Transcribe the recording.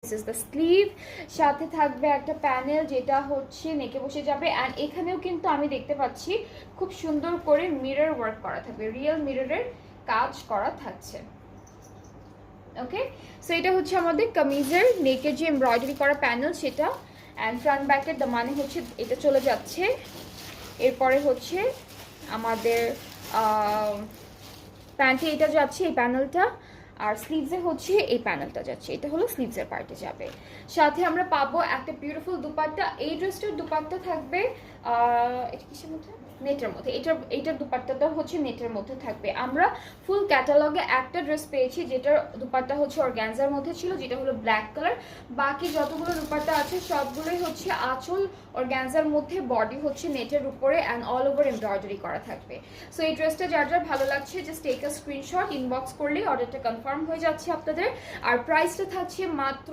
This is the sleeve, সাথে থাকবে একটা প্যানেল যেটা হচ্ছে নেকে বসে যাবে। অ্যান্ড এখানেও কিন্তু আমি দেখতে পাচ্ছি খুব সুন্দর করে মিরর ওয়ার্ক করা থাকবে, রিয়েল মিররের কাজ করা থাকছে। ওকে, সো এটা হচ্ছে আমাদের কামিজের নেকের যে এমব্রয়ডারি করা প্যানেল সেটা। অ্যান্ড ফ্রন্ট ব্যাকের মানে হচ্ছে এটা চলে যাচ্ছে। এরপরে হচ্ছে আমাদের প্যান্টে এটা যাচ্ছে এই প্যানেলটা, আর স্লিভসে হচ্ছে এই প্যানেলটা যাচ্ছে, এটা হলো স্লিভসের পার্টে যাবে। সাথে আমরা পাবো একটা বিউটিফুল দুপাট্টা। এই ড্রেসটার দুপাট্টা থাকবে এটা কিসের মধ্যে, নেটের মধ্যে। এইটার দুপাট্টাটা হচ্ছে নেটের মধ্যে থাকবে। আমরা ফুল ক্যাটালগে একটা ড্রেস পেয়েছি যেটার দুপাট্টা হচ্ছে অর্গানজার মধ্যে ছিল, যেটা হলো ব্ল্যাক কালার। বাকি যতগুলো দুপাট্টা আছে সবগুলোই হচ্ছে আঁচল অর্গানজার মধ্যে, বডি হচ্ছে নেটের উপরে, অ্যান্ড অল ওভার এমব্রয়ডারি করা থাকবে। সো এই ড্রেসটা যার যার ভালো লাগছে just take a screenshot, inbox করলেই অর্ডারটা কনফার্ম হয়ে যাচ্ছে আপনাদের। আর প্রাইসটা থাকছে মাত্র